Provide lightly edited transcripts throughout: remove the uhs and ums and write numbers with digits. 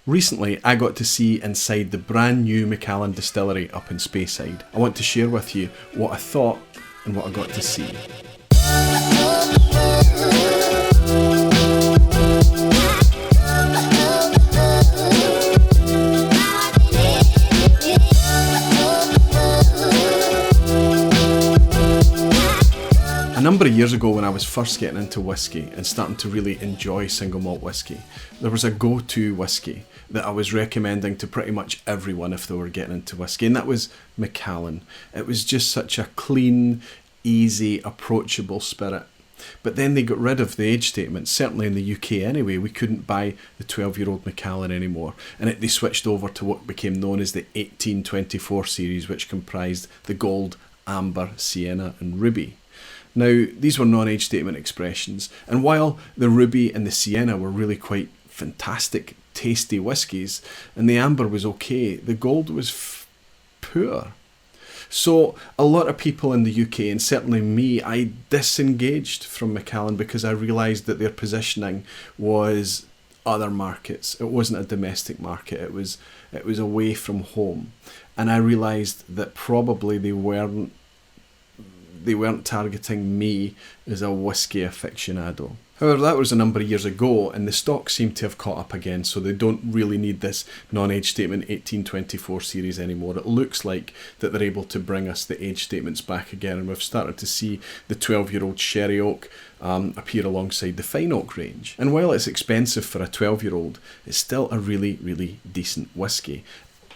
Recently, I got to see inside the brand new Macallan Distillery up in Speyside. I want to share with you what I thought and what I got to see. A number of years ago, when I was first getting into whisky and starting to really enjoy single malt whisky, there was a go-to whisky that I was recommending to pretty much everyone if they were getting into whisky, and that was Macallan. It was just such a clean, easy, approachable spirit. But then they got rid of the age statement. Certainly in the UK anyway, we couldn't buy the 12-year-old Macallan anymore, and they switched over to what became known as the 1824 series, which comprised the Gold, Amber, Sienna and Ruby. Now, these were non-age statement expressions, and while the Ruby and the Sienna were really quite fantastic, tasty whiskies, and the Amber was okay, the Gold was poor. So a lot of people in the UK, and certainly me, I disengaged from Macallan because I realised that their positioning was other markets. It wasn't a domestic market, it was away from home. And I realised that probably they weren't targeting me as a whisky aficionado. However, that was a number of years ago, and the stock seemed to have caught up again, so they don't really need this non-age statement 1824 series anymore. It looks like that they're able to bring us the age statements back again, and we've started to see the 12-year-old Sherry Oak appear alongside the Fine Oak range. And while it's expensive for a 12-year-old, it's still a really, really decent whisky.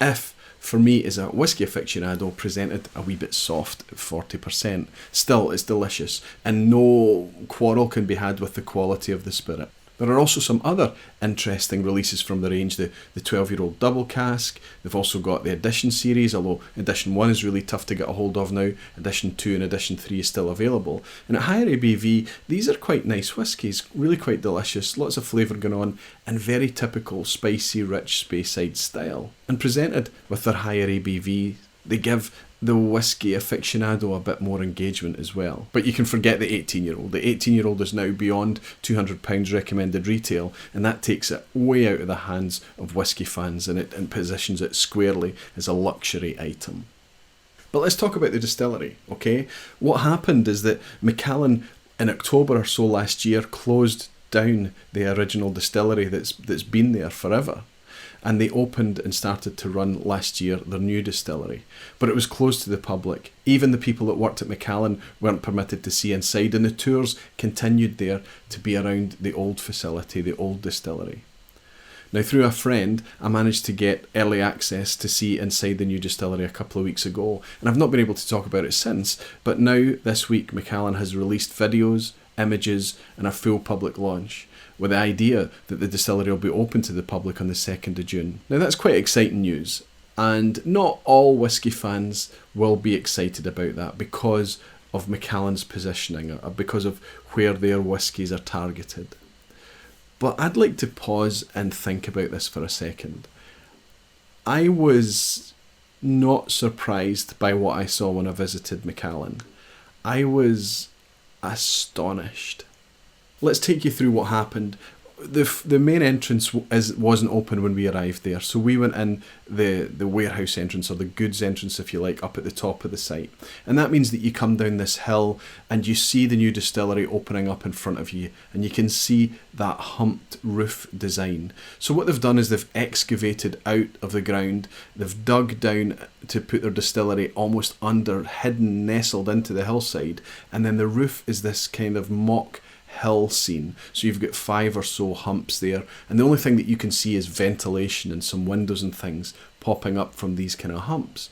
If, for me as a whisky aficionado, presented a wee bit soft at 40%. Still, it's delicious, and no quarrel can be had with the quality of the spirit. There are also some other interesting releases from the range, the 12-year-old double cask. They've also got the edition series, although edition 1 is really tough to get a hold of now. Edition 2 and edition 3 is still available. And at higher ABV, these are quite nice whiskies, really quite delicious, lots of flavour going on, and very typical spicy, rich Speyside style. And presented with their higher ABV, they give the whisky aficionado a bit more engagement as well. But you can forget the 18-year-old. The 18-year-old is now beyond £200 recommended retail, and that takes it way out of the hands of whisky fans, and positions it squarely as a luxury item. But let's talk about the distillery, okay? What happened is that Macallan, in October or so last year, closed down the original distillery that's been there forever. And they opened and started to run last year their new distillery. But it was closed to the public. Even the people that worked at Macallan weren't permitted to see inside, and the tours continued there to be around the old facility, the old distillery. Now, through a friend, I managed to get early access to see inside the new distillery a couple of weeks ago, and I've not been able to talk about it since, but now, this week, Macallan has released videos, images, and a full public launch, with the idea that the distillery will be open to the public on the 2nd of June. Now, that's quite exciting news, and not all whisky fans will be excited about that because of Macallan's positioning, or because of where their whiskies are targeted. But I'd like to pause and think about this for a second. I was not surprised by what I saw when I visited Macallan. I was astonished. Let's take you through what happened. The main entrance wasn't open when we arrived there, so we went in the warehouse entrance, or the goods entrance if you like, up at the top of the site. And that means that you come down this hill and you see the new distillery opening up in front of you, and you can see that humped roof design. So what they've done is they've excavated out of the ground, they've dug down to put their distillery almost under, hidden, nestled into the hillside, and then the roof is this kind of mock hill scene. So you've got 5 or so humps there, and the only thing that you can see is ventilation and some windows and things popping up from these kind of humps.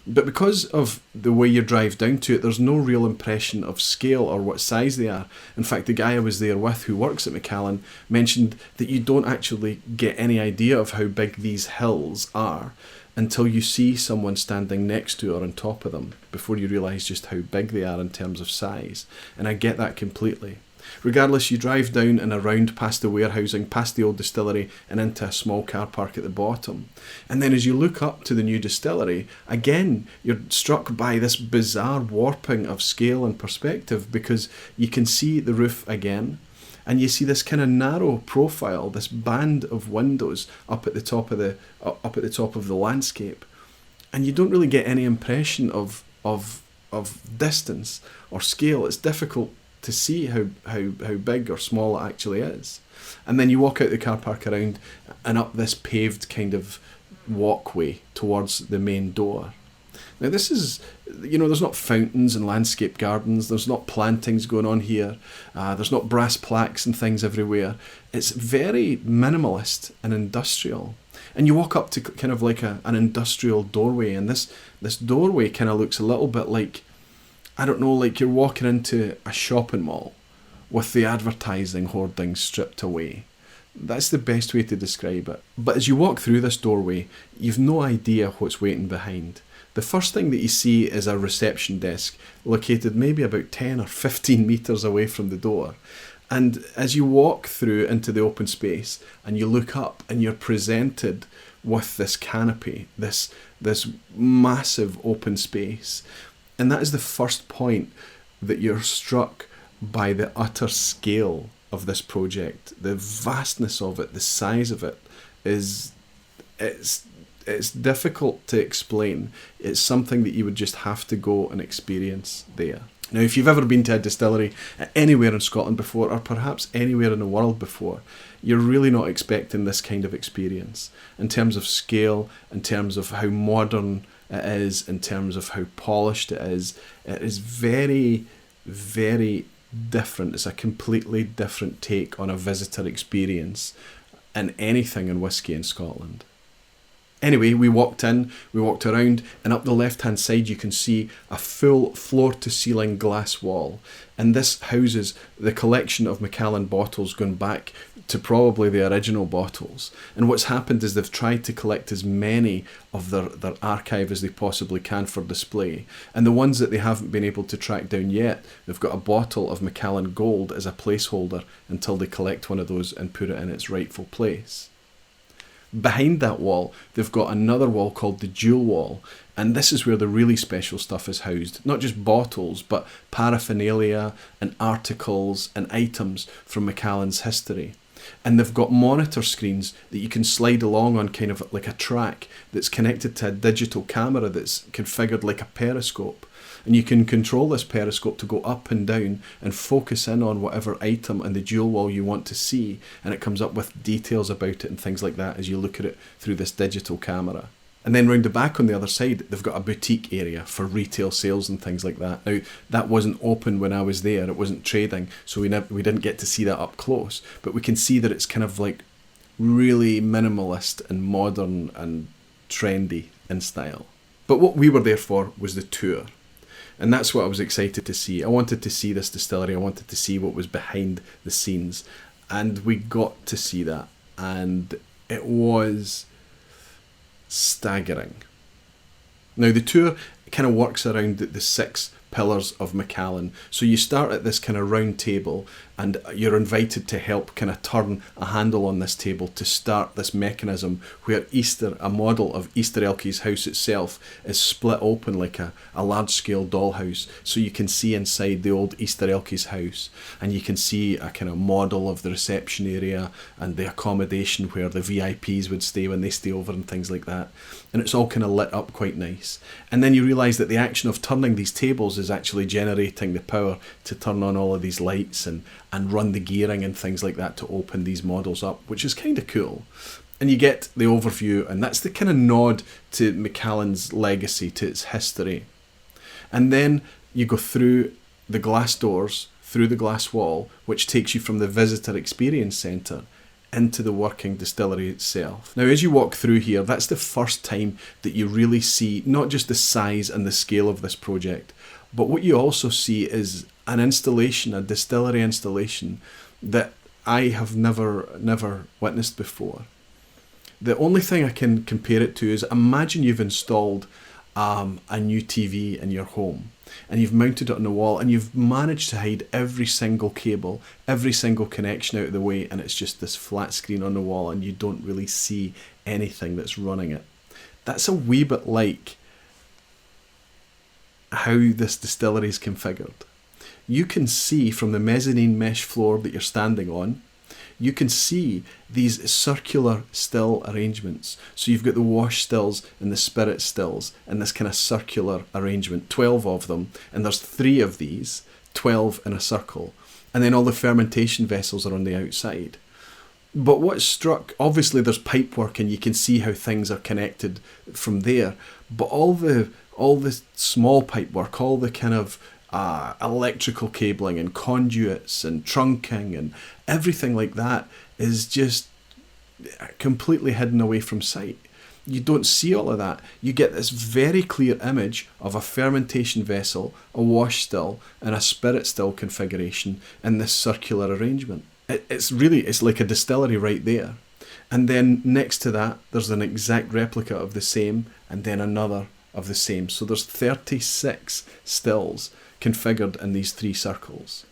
But because of the way you drive down to it, there's no real impression of scale or what size they are. In fact, the guy I was there with who works at Macallan mentioned that you don't actually get any idea of how big these hills are until you see someone standing next to or on top of them before you realise just how big they are in terms of size. And I get that completely. Regardless, you drive down and around past the warehousing, past the old distillery, and into a small car park at the bottom. And then as you look up to the new distillery, again, you're struck by this bizarre warping of scale and perspective, because you can see the roof again, and you see this kind of narrow profile, this band of windows up at the top of the landscape, and you don't really get any impression of distance or scale. It's difficult to see how big or small it actually is. And then you walk out the car park around and up this paved kind of walkway towards the main door. Now this is, there's not fountains and landscape gardens, there's not plantings going on here, there's not brass plaques and things everywhere. It's very minimalist and industrial. And you walk up to kind of like an industrial doorway, and this doorway kind of looks a little bit like, I don't know, like you're walking into a shopping mall with the advertising hoardings stripped away. That's the best way to describe it. But as you walk through this doorway, you've no idea what's waiting behind. The first thing that you see is a reception desk located maybe about 10 or 15 metres away from the door. And as you walk through into the open space and you look up and you're presented with this canopy, this massive open space. And that is the first point that you're struck by the utter scale of this project. The vastness of it, the size of it, it's difficult to explain. It's something that you would just have to go and experience there. Now, if you've ever been to a distillery anywhere in Scotland before, or perhaps anywhere in the world before, you're really not expecting this kind of experience. In terms of scale, in terms of how modern it is, in terms of how polished it is very, very different. It's a completely different take on a visitor experience in anything in whisky in Scotland. Anyway, we walked in, we walked around, and up the left-hand side you can see a full floor-to-ceiling glass wall. And this houses the collection of Macallan bottles going back to probably the original bottles. And what's happened is they've tried to collect as many of their archive as they possibly can for display. And the ones that they haven't been able to track down yet, they've got a bottle of Macallan Gold as a placeholder until they collect one of those and put it in its rightful place. Behind that wall, they've got another wall called the Jewel Wall, and this is where the really special stuff is housed. Not just bottles, but paraphernalia and articles and items from Macallan's history. And they've got monitor screens that you can slide along on, kind of like a track that's connected to a digital camera that's configured like a periscope. And you can control this periscope to go up and down and focus in on whatever item on the jewel wall you want to see, and it comes up with details about it and things like that as you look at it through this digital camera. And then round the back on the other side, they've got a boutique area for retail sales and things like that. Now, that wasn't open when I was there, it wasn't trading, so we didn't get to see that up close, but we can see that it's kind of like really minimalist and modern and trendy in style. But what we were there for was the tour. And that's what I was excited to see. I wanted to see this distillery. I wanted to see what was behind the scenes. And we got to see that. And it was staggering. Now, the tour kind of works around the 6 Pillars of Macallan. So you start at this kind of round table and you're invited to help kind of turn a handle on this table to start this mechanism where a model of Easter Elky's house itself is split open like a large-scale dollhouse. So you can see inside the old Easter Elky's house, and you can see a kind of model of the reception area and the accommodation where the VIPs would stay when they stay over and things like that. And it's all kind of lit up quite nice. And then you realise that the action of turning these tables is actually generating the power to turn on all of these lights and run the gearing and things like that to open these models up, which is kind of cool. And you get the overview, and that's the kind of nod to Macallan's legacy, to its history. And then you go through the glass doors, through the glass wall, which takes you from the Visitor Experience Centre into the working distillery itself. Now, as you walk through here, that's the first time that you really see not just the size and the scale of this project, but what you also see is an installation, a distillery installation that I have never witnessed before. The only thing I can compare it to is, imagine you've installed a new TV in your home and you've mounted it on the wall and you've managed to hide every single cable, every single connection out of the way, and it's just this flat screen on the wall and you don't really see anything that's running it. That's a wee bit like how this distillery is configured. you can see from the mezzanine mesh floor that you're standing on, you can see these circular still arrangements. So you've got the wash stills and the spirit stills in this kind of circular arrangement, 12 of them, and there's 3 of these, 12 in a circle. And then all the fermentation vessels are on the outside. But what struck, obviously there's pipework and you can see how things are connected from there, but all the small pipework, all the kind of electrical cabling and conduits and trunking and everything like that is just completely hidden away from sight. You don't see all of that. You get this very clear image of a fermentation vessel, a wash still, and a spirit still configuration in this circular arrangement. It's like a distillery right there. And then next to that, there's an exact replica of the same, and then another of the same. So there's 36 stills configured in these 3 circles.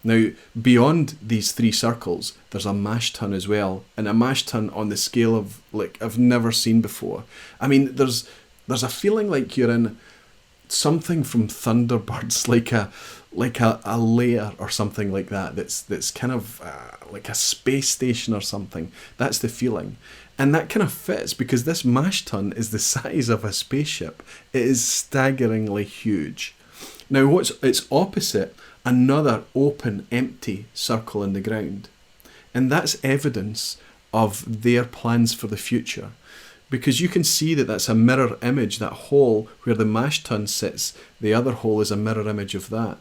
Now, beyond these 3 circles, there's a mash tun as well, and a mash tun on the scale of like I've never seen before. I mean, there's a feeling like you're in something from Thunderbirds, like a lair or something like that. That's kind of like a space station or something. That's the feeling. And that kind of fits because this mash tun is the size of a spaceship. It is staggeringly huge. Now, what's its opposite? Another open, empty circle in the ground. And that's evidence of their plans for the future. Because you can see that that's a mirror image, that hole where the mash tun sits, the other hole is a mirror image of that.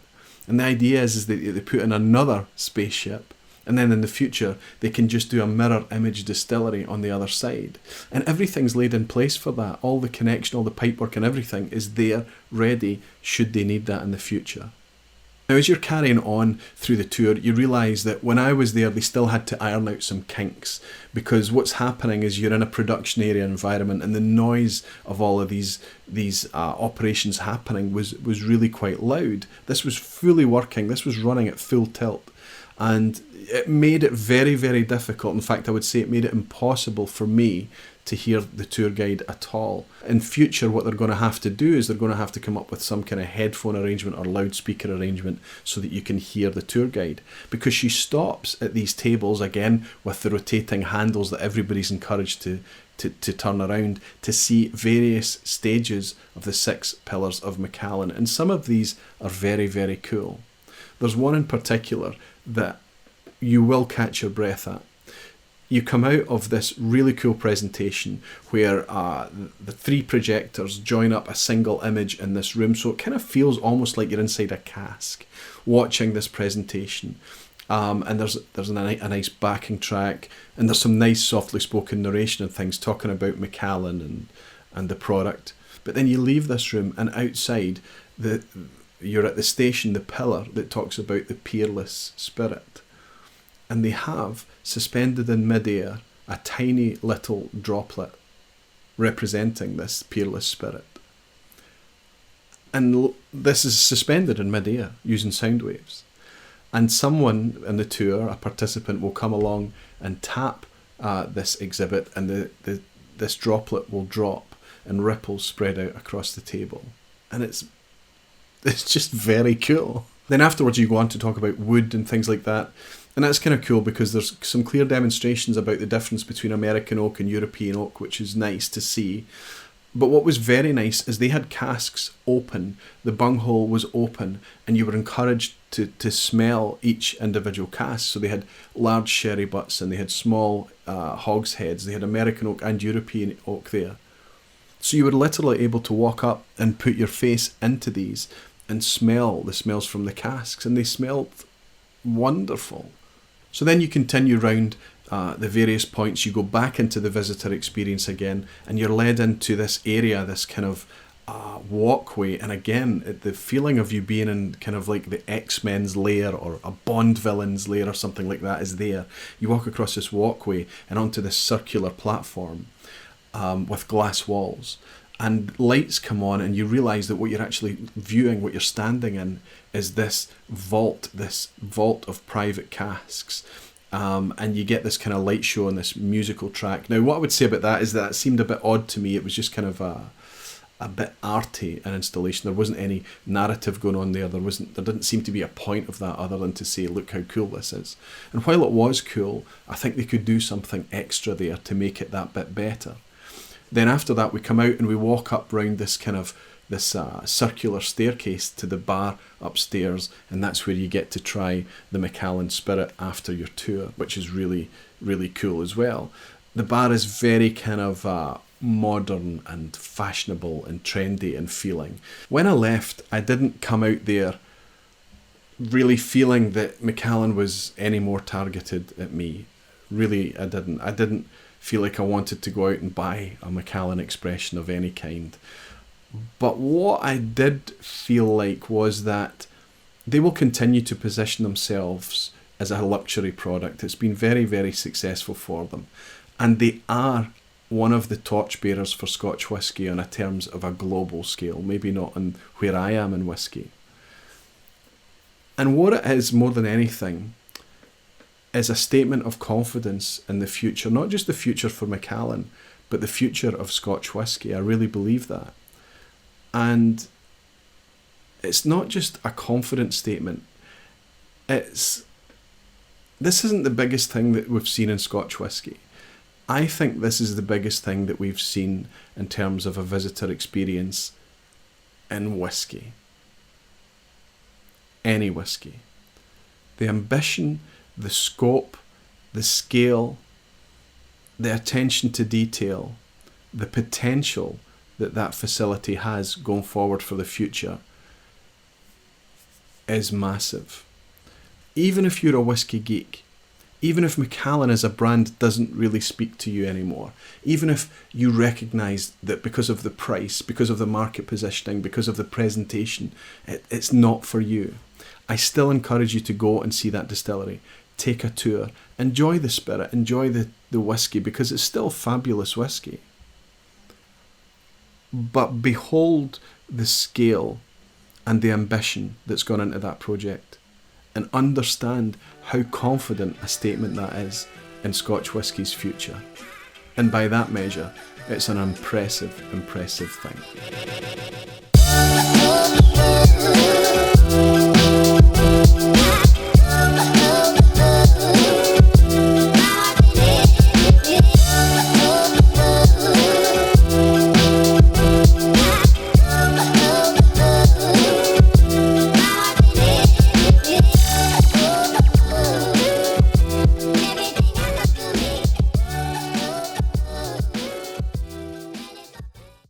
And the idea is that they put in another spaceship, and then in the future they can just do a mirror image distillery on the other side. And everything's laid in place for that. All the connection, all the pipework and everything is there, ready, should they need that in the future. Now, as you're carrying on through the tour, you realise that when I was there, they still had to iron out some kinks, because what's happening is you're in a production area environment, and the noise of all of these operations happening was really quite loud. This was fully working. This was running at full tilt, and it made it very, very difficult. In fact, I would say it made it impossible for me to hear the tour guide at all. In future, what they're going to have to do is they're going to have to come up with some kind of headphone arrangement or loudspeaker arrangement so that you can hear the tour guide. Because she stops at these tables, again, with the rotating handles that everybody's encouraged to turn around, to see various stages of the 6 Pillars of Macallan. And some of these are very, very cool. There's one in particular that you will catch your breath at. You come out of this really cool presentation where the 3 projectors join up a single image in this room, so it kind of feels almost like you're inside a cask watching this presentation. And there's a nice backing track, and there's some nice softly spoken narration and things talking about Macallan and the product. But then you leave this room, and outside you're at the station, the pillar that talks about the peerless spirit. And they have, suspended in midair, a tiny little droplet representing this peerless spirit. And this is suspended in midair using sound waves. And someone in the tour, a participant, will come along and tap this exhibit, and this droplet will drop and ripples spread out across the table. And it's just very cool. Then afterwards you go on to talk about wood and things like that. And that's kind of cool because there's some clear demonstrations about the difference between American oak and European oak, which is nice to see. But what was very nice is they had casks open, the bunghole was open, and you were encouraged to smell each individual cask. So they had large sherry butts and they had small hogsheads. They had American oak and European oak there. So you were literally able to walk up and put your face into these and smell the smells from the casks, and they smelled wonderful. So then you continue round the various points, you go back into the visitor experience again, and you're led into this area, this kind of walkway, and again the feeling of you being in kind of like the X-Men's lair or a Bond villain's lair or something like that is there. You walk across this walkway and onto this circular platform with glass walls, and lights come on, and you realise that what you're actually viewing, what you're standing in, is this vault of private casks. And you get this kind of light show and this musical track. Now, what I would say about that is that it seemed a bit odd to me. It was just kind of a bit arty an installation. There wasn't any narrative going on there. There didn't seem to be a point of that other than to say, look how cool this is. And while it was cool, I think they could do something extra there to make it that bit better. Then after that, we come out and we walk up round this circular staircase to the bar upstairs, and that's where you get to try the Macallan Spirit after your tour, which is really, really cool as well. The bar is very kind of modern and fashionable and trendy and feeling. When I left, I didn't come out there really feeling that Macallan was any more targeted at me. Really, I didn't. I didn't feel like I wanted to go out and buy a Macallan expression of any kind. But what I did feel like was that they will continue to position themselves as a luxury product. It's been very, very successful for them. And they are one of the torchbearers for Scotch whisky on a terms of a global scale, maybe not on where I am in whisky. And what it is more than anything is a statement of confidence in the future, not just the future for Macallan, but the future of Scotch whisky. I really believe that. And it's not just a confident statement. This isn't the biggest thing that we've seen in Scotch whisky. I think this is the biggest thing that we've seen in terms of a visitor experience in whisky. Any whisky. The ambition, the scope, the scale, the attention to detail, the potential that facility has going forward for the future is massive. Even if you're a whisky geek, even if Macallan as a brand doesn't really speak to you anymore, even if you recognise that because of the price, because of the market positioning, because of the presentation, it's not for you, I still encourage you to go and see that distillery. Take a tour, enjoy the spirit, enjoy the whisky, because it's still fabulous whisky. But behold the scale and the ambition that's gone into that project, and understand how confident a statement that is in Scotch whisky's future. And by that measure, it's an impressive thing.